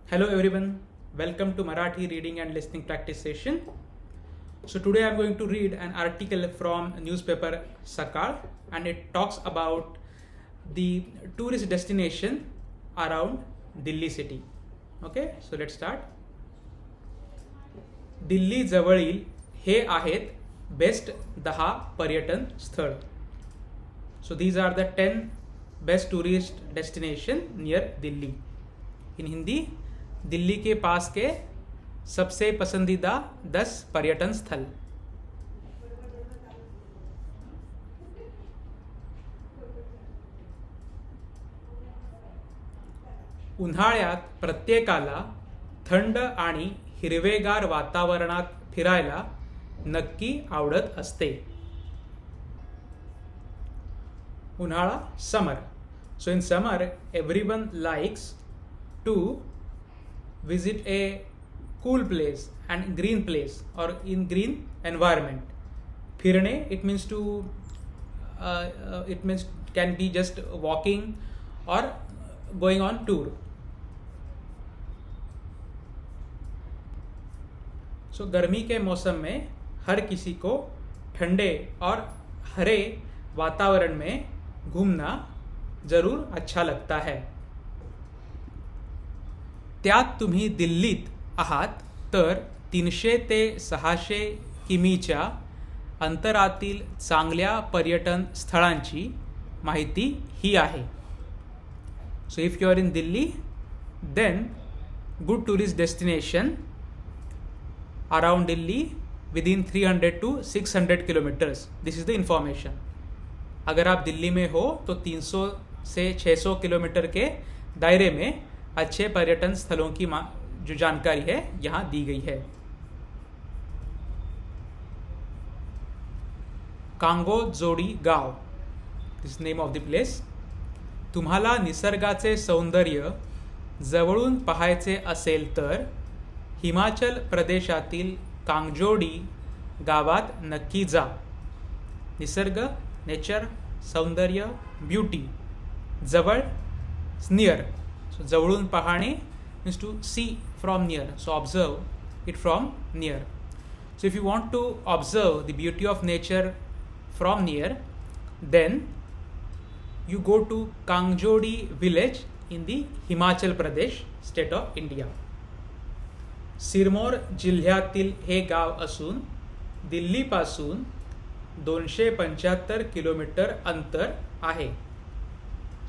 Hello everyone, welcome to Marathi reading and listening practice session. So today I'm going to read an article from newspaper Sakal and it talks about the tourist destination around Delhi city. Okay, so let's start. Delhi जवळील हे आहेत best 10 पर्यटन स्थळ. So these are the 10 best tourist destination near Delhi. In Hindi, Delhi के पास के सबसे पसंदीदा 10 पर्यटन स्थल. उन्हाळ्यात प्रत्येकाला थंड आणि हिरवेगार वातावरणात फिरायला नक्की आवडत असते. उन्हाळा, summer. So in summer everyone likes to visit a cool place and green place or in green environment. फिरणे it means to it means can be just walking or going on tour. So गर्मी के मौसम में हर किसी को ठंडे और हरे वातावरण में घूमना जरूर अच्छा लगता है. त्यात तुम्ही दिल्लीत आहात तर 300 ते 600 किमीच्या अंतरातील चांगल्या पर्यटन स्थळांची माहिती ही आहे. So if you are in Delhi then good tourist destination around Delhi within 300 to 600 kilometers. This is the information. अगर आप दिल्ली में हो तो 300 से 600 किलोमीटर के दायरे में अच्छे पर्यटन स्थलों की जो जानकारी है यहाँ दी गई है. कांगोजोडी गाव, this name of the place. तुम्हाला निसर्गाचे सौंदर्य जवळून पाहायचे असेल तर हिमाचल प्रदेशातील कांगजोडी गावात नक्की जा. निसर्ग, नेचर, सौंदर्य, ब्युटी. जवळ, नियर. सो जवळून पाहणे means to see from near. So observe it from near. So if you want to observe the beauty of nature from near then you go to Kangjodi village in the Himachal Pradesh state of India. Sirmaur जिल्ह्यातील हे गाव असून दिल्लीपासून 275 kilometre अंतर आहे.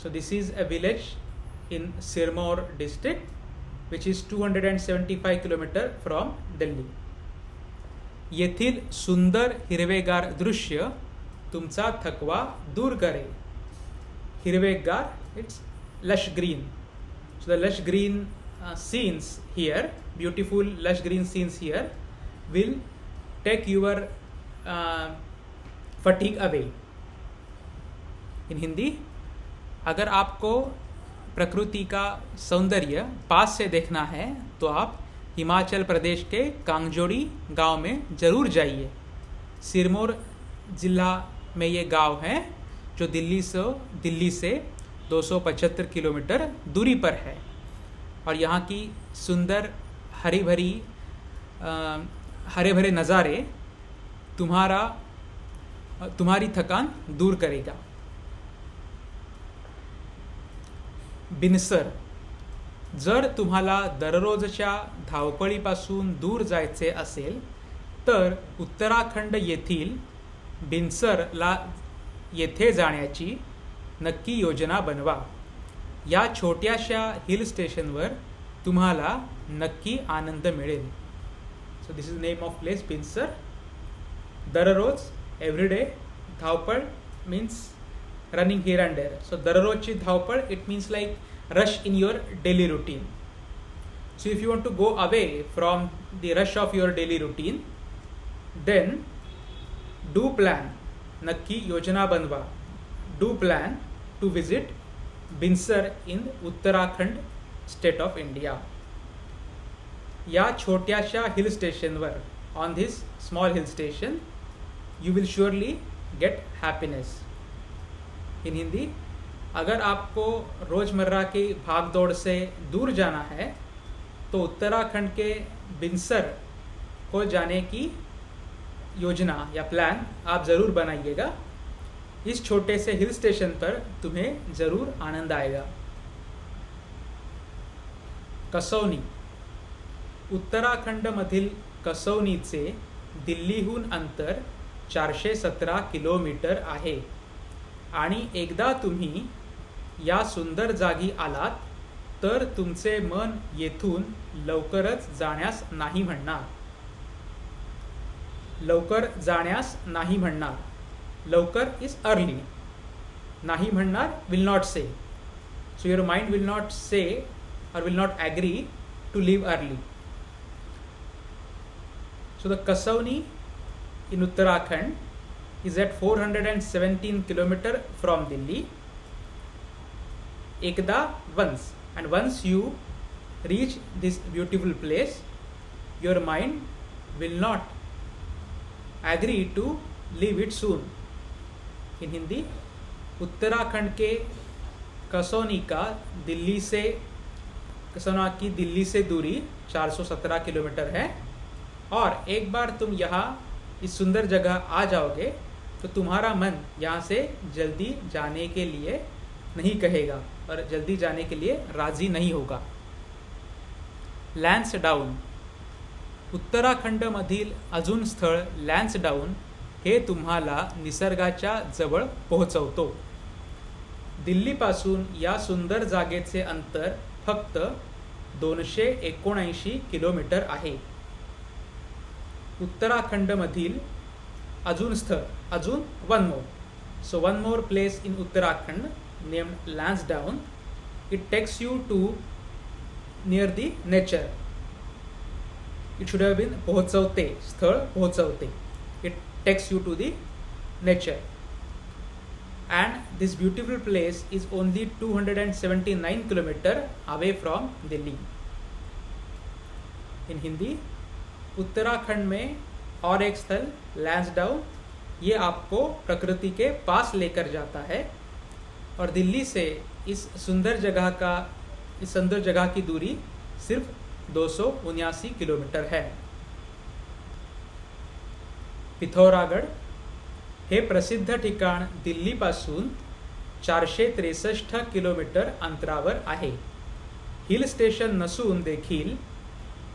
सो this is a village in Sirmaur district which is 275 kilometre from Delhi. येथील सुंदर हिरवेगार दृश्य तुमचा थकवा दूर करेल. हिरवेगार, it's lush green. So the lush green scenes here, beautiful lush green scenes here will take your fatigue away. In Hindi, अगर आपको प्रकृति का सौंदर्य पास से देखना है तो आप हिमाचल प्रदेश के कांगजोड़ी गांव में ज़रूर जाइए. सिरमौर जिला में ये गांव है जो दिल्ली से 275 किलोमीटर दूरी पर है और यहाँ की सुंदर हरे भरे नज़ारे तुम्हारी थकान दूर करेगा. बिनसर. जर तुम्हाला दररोजच्या धावपळीपासून दूर जायचे असेल तर उत्तराखंड येथील बिनसरला येथे जाण्याची नक्की योजना बनवा. या छोट्याशा हिल स्टेशनवर तुम्हाला नक्की आनंद मिळेल. So this is name of place Binsar. दररोज, एव्हरीडे. धावपळ means running here and there. So दररोजची धावपळ it means like rush in your daily routine. So if you want to go away from the rush of your daily routine then do plan, नक्की योजना बनवा. Do plan to visit Binsar in Uttarakhand state of India. या छोट्याशा hill स्टेशनवर, on this small hill station, you will surely get happiness. In Hindi, अगर आपको रोज़मर्रा की भाग दौड़ से दूर जाना है तो उत्तराखंड के बिनसर को जाने की योजना या प्लान आप ज़रूर बनाइएगा। इस छोटे से हिल स्टेशन पर तुम्हें ज़रूर आनंद आएगा। कसौनी। उत्तराखंडमधील कसौनीचे दिल्लीहून अंतर 417 किलोमीटर आहे आणि एकदा तुम्ही या सुंदर जागी आलात तर तुमचे मन येथून लवकरच जाण्यास नाही म्हणणार। लवकर जाण्यास नाही म्हणणार, लवकर इज अर्ली, नाही म्हणणार विल नॉट से, so your mind will not से or will not agree to leave early. So the Kasauni in Uttarakhand is at 417 km from Delhi. Ekda once, and once you reach this beautiful place, your mind will not agree to leave it soon. In Hindi, Uttarakhand के कसौनी का कसौना की दिल्ली से दूरी 417 kilometre है, और एक बार तुम यहाँ इस सुंदर जगह आ जाओगे तो तुम्हारा मन यहाँ से जल्दी जाने के लिए नहीं कहेगा और जल्दी जाने के लिए राजी नहीं होगा। लॅन्सडाऊन। उत्तराखंडमधील अजून स्थळ लॅन्सडाऊन हे तुम्हाला निसर्गाच्या जवळ पोहोचवतो। दिल्लीपासून या सुंदर जागेचे अंतर फक्त 279 किलोमीटर आहे। उत्तराखंडमधील अजून स्थळ, अजून one more, so one more place in Uttarakhand named Lansdowne, it takes you to near the nature. It should have been पोहोचवते, स्थळ पोहोचवते, it takes you to the nature, and this beautiful place is only 279 kilometer away from Delhi. In Hindi, Uttarakhand में और एक स्थल लैंसडाउन, ये आपको प्रकृति के पास लेकर जाता है और दिल्ली से इस सुंदर जगह की दूरी सिर्फ 279 किलोमीटर है। पिथौरागड हे प्रसिद्ध ठिकाण दिल्लीपासून 463 किलोमीटर अंतरावर आहे। हिल स्टेशन नसून देखील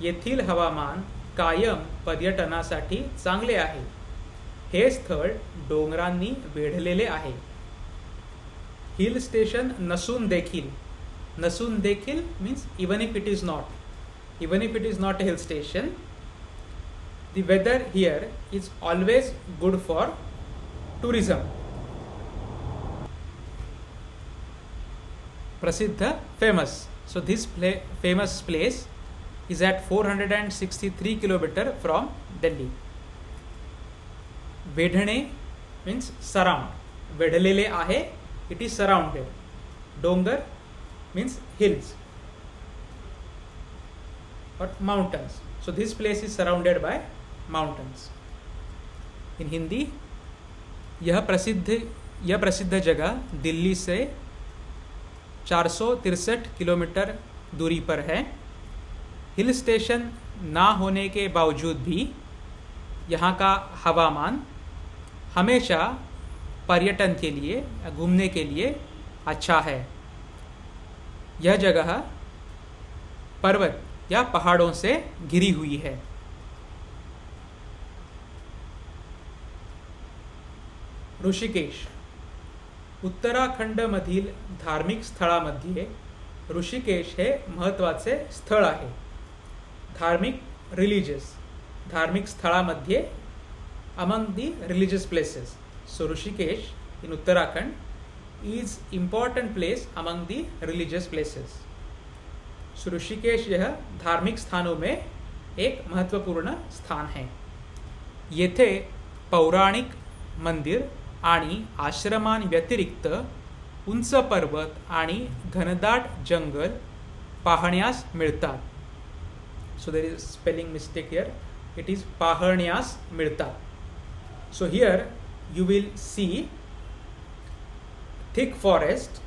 येथील हवामान कायम पर्यटनासाठी चांगले आहे। हे स्थळ डोंगरांनी वेढलेले आहे। हिल स्टेशन नसून देखील means even if it is not a hill station, the weather here is always good for tourism. प्रसिद्ध, famous. So this famous place is at 463 kilometer from Delhi. वेढणे means surround, वेढलेले आहे, it is surrounded. डोंगर means hills or mountains. So this place is surrounded by mountains. In Hindi, यह प्रसिद्ध जगह दिल्ली से 463 kilometre दूरी पर है। हिल स्टेशन ना होने के बावजूद भी यहाँ का हवामान हमेशा पर्यटन के लिए, घूमने के लिए अच्छा है। यह जगह पर्वत या पहाड़ों से घिरी हुई है। ऋषिकेश। उत्तराखंडमधील धार्मिक स्थळांमध्ये ऋषिकेश हे महत्त्वाचे स्थळ आहे। धार्मिक स्थळांमध्ये among the religious places. So Rishikesh in Uttarakhand is important place among the religious places. So Rishikesh यह धार्मिक स्थानों में एक महत्वपूर्ण स्थान है। येथे पौराणिक मंदिर आणि आश्रमांव्यतिरिक्त उंच पर्वत आणि घनदाट जंगल पाहण्यास मिळतात. So there is spelling mistake here. It is पाहण्यास मिळतात. So here you will see thick forest,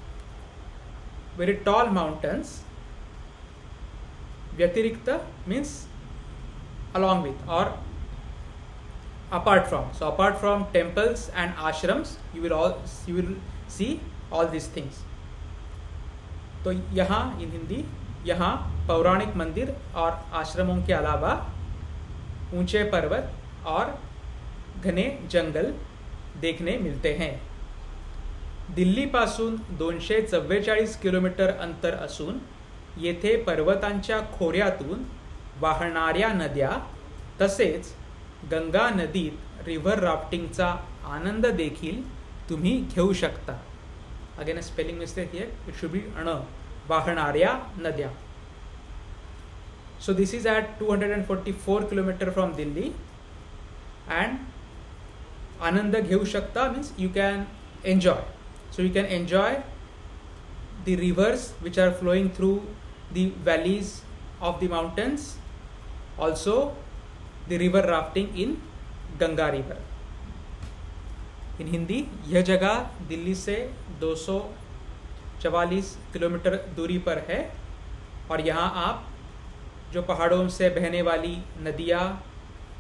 very tall mountains, व्यतिरिक्त means along with or apart from. So apart from temples and ashrams, you will see all these things. तो यहाँ in Hindi, यहाँ पौराणिक मंदिर और आश्रमों के अलावा ऊंचे पर्वत और घने जंगल देखने मिलते हैं. दिल्लीपासून 244 किलोमीटर अंतर असून येथे पर्वतांच्या खोऱ्यातून वाहणाऱ्या नद्या तसेच गंगा नदीत रिव्हर राफ्टिंगचा आनंद देखील तुम्ही घेऊ शकता. Again spelling mistake here, it should be वाहणाऱ्या नद्या. So this is at 244 kilometer from Delhi, and Ananda घेऊ शकता means you can enjoy. So you can enjoy the rivers which are flowing through the valleys of the mountains, also the river rafting in Ganga river. In Hindi, यह जगह दिल्ली से 244 kilometre दूरी पर है और यहाँ आप जो पहाड़ों से बहने वाली नदियाँ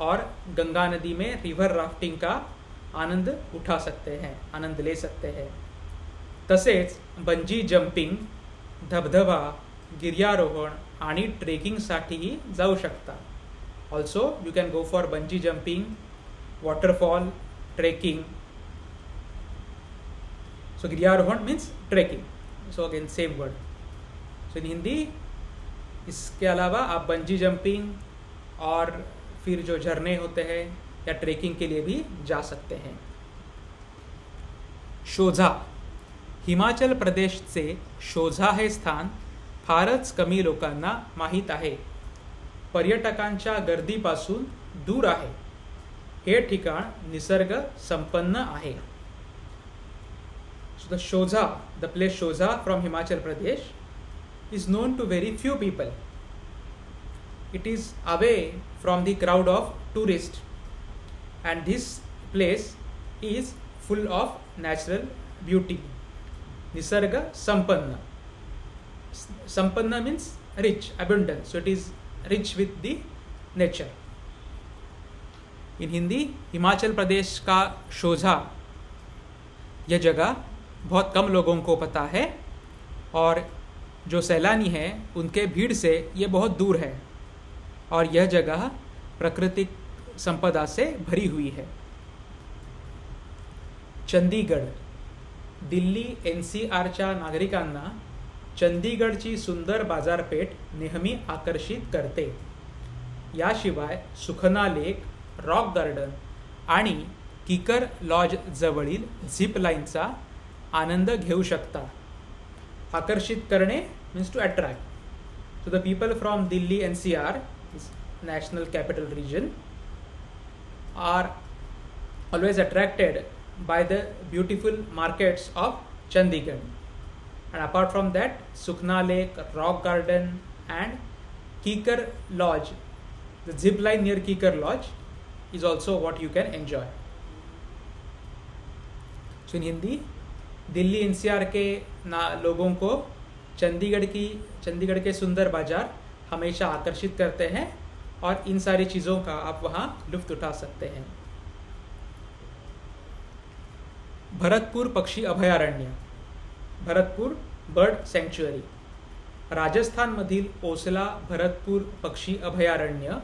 और गंगा नदी में रिवर राफ्टिंग का आनंद उठा सकते हैं, आनंद ले सकते हैं. तसेच बंजी जंपिंग, धबधबा, गिर्यारोहण आणि ट्रेकिंगसाठीही जाऊ शकता. Also you can go for bungee jumping, waterfall, trekking. So गिर्यारोहण means trekking. So again same word. So in Hindi इसके अलावा आप बंजी जंपिंग और फिर जो झरने होते हैं या ट्रेकिंग के लिए भी जा सकते हैं. शोझा. हिमाचल प्रदेशचे शोझा हे स्थान फारच कमी लोकांना माहीत आहे. पर्यटकांच्या गर्दीपासून दूर आहे. हे ठिकाण निसर्ग संपन्न आहे. So the Shozha, the place Shozha from Himachal Pradesh is known to very few people. It is away from the crowd of tourists, and this place is full of natural beauty. Nisarga Sampanna. Sampanna means rich, abundant. So it is rich with the nature. In Hindi, Himachal Pradesh का शोझा यह जगह बहुत कम लोगों को पता है और जो सैलानी हैं उनके भीड़ से ये बहुत दूर है और यह जगह प्राकृतिक संपदा से भरी हुई है. चंदीगड. दिल्ली NCRच्या नागरिकांना चंदीगडची सुंदर बाजारपेठ नेहमी आकर्षित करते. याशिवाय सुखना लेक, रॉक गार्डन आणि किकर लॉज जवळील झिप लाईनचा आनंद घेऊ शकता. आकर्षित करणे means to attract. So the people from Delhi NCR, National Capital Region, are always attracted by the beautiful markets of Chandigarh. And apart from that, Sukhna Lake, Rock Garden and Kikar Lodge, the zip line near Kikar Lodge is also what you can enjoy. So in Hindi, Delhi NCR के लोगों को चंडीगढ़ के सुंदर बाजार हमेशा आकर्षित करते हैं और इन सारी चीज़ों का आप वहाँ लुत्फ़ उठा सकते हैं. भरतपुर पक्षी अभयारण्य. भरतपुर बर्ड सँक्च्युअरी. राजस्थानमधील ओसला भरतपुर पक्षी अभयारण्य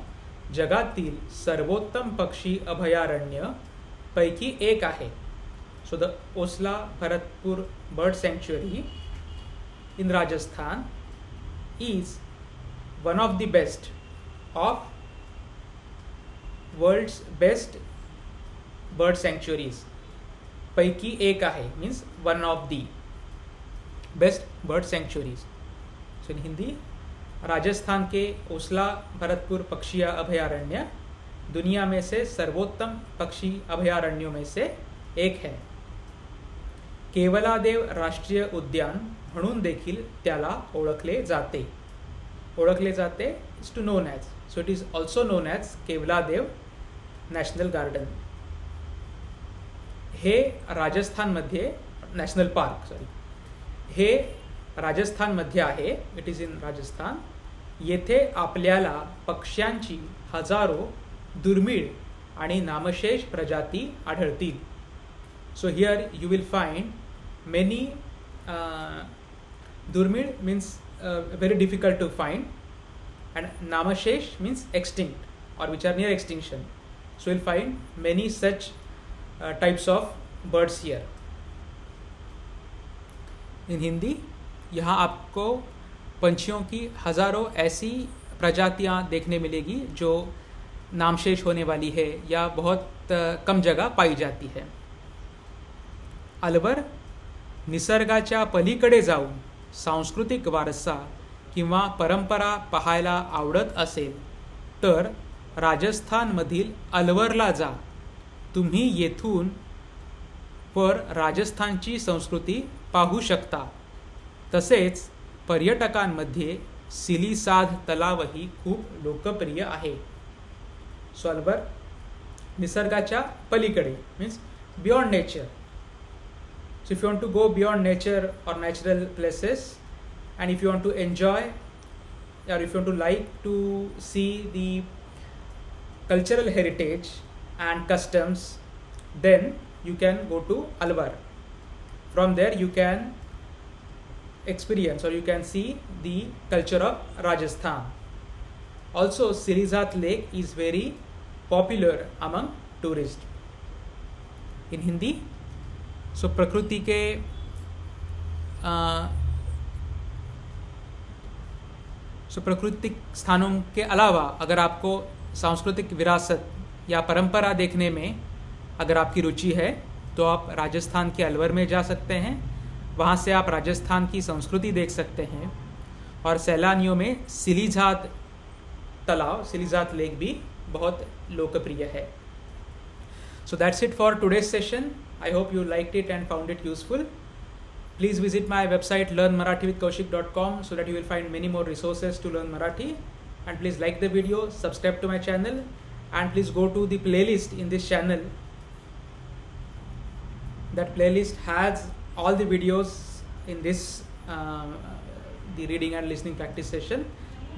जगातील सर्वोत्तम पक्षी अभयारण्य पैकी एक आहे. So the Osla Bharatpur Bird Sanctuary in Rajasthan is one of the best of world's best bird sanctuaries. पैकी एक आहे means one of the best bird sanctuaries. So in Hindi, Rajasthan के ओसला भरतपुर पक्षी अभयारण्य दुनिया में से सर्वोत्तम पक्षी अभयारण्यों में से एक है. केवलादेव राष्ट्रीय उद्यान म्हणून देखील त्याला ओळखले जाते. Is to known as. So it is also known as Keoladeo national garden. हे राजस्थानमध्ये नॅशनल पार्क हे राजस्थानमध्ये आहे. इट इज इन राजस्थान येथे आपल्याला पक्ष्यांची हजारो दुर्मिळ आणि नामशेष प्रजाती आढळतील. So here you will find many दुर्मिळ means very difficult to find, and namashesh means extinct or which are near extinction. So you'll find many such types of birds here. In Hindi, यहाँ आपको पंछियों की हज़ारों ऐसी प्रजातियाँ देखने मिलेगी जो नामशेष होने वाली है या बहुत कम जगह पाई जाती है. अलवर निसर्गाच्या पलीकडे जाऊन सांस्कृतिक वारसा किंवा परंपरा पाहायला आवडत असेल तर राजस्थानमधील अलवरला जा. तुम्ही येथून वर राजस्थानची संस्कृती पाहू शकता. तसेच पर्यटकांमध्ये सिलीसाद तलावही खूप लोकप्रिय आहे. सो अलवर निसर्गाच्या पलीकडे means beyond nature. So if you want to go beyond nature or natural places, and if you want to enjoy or if you want to like to see the cultural heritage and customs, then you can go to Alwar. From there you can experience or you can see the culture of Rajasthan. Also Sirizat Lake is very popular among tourists. In Hindi, सो प्रकृति के प्राकृतिक स्थानों के अलावा अगर आपको सांस्कृतिक विरासत या परंपरा देखने में अगर आपकी रुचि है तो आप राजस्थान के अलवर में जा सकते हैं. वहाँ से आप राजस्थान की संस्कृति देख सकते हैं और सैलानियों में सिलीजात तालाब, सिलीजात लेक भी बहुत लोकप्रिय है. So that's it for today's session. I hope you liked it and found it useful. Please visit my website learnmarathivithkaushik.com so that you will find many more resources to learn Marathi. And please like the video, subscribe to my channel, and please go to the playlist in this channel. That playlist has all the videos in this the reading and listening practice session.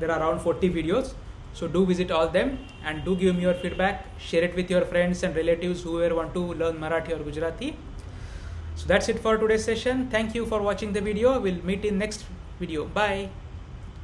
There are around 40 videos. So do visit all them and do give me your feedback. Share it with your friends and relatives whoever want to learn Marathi or Gujarati. So that's it for today's session. Thank you for watching the video. We'll meet in next video. Bye.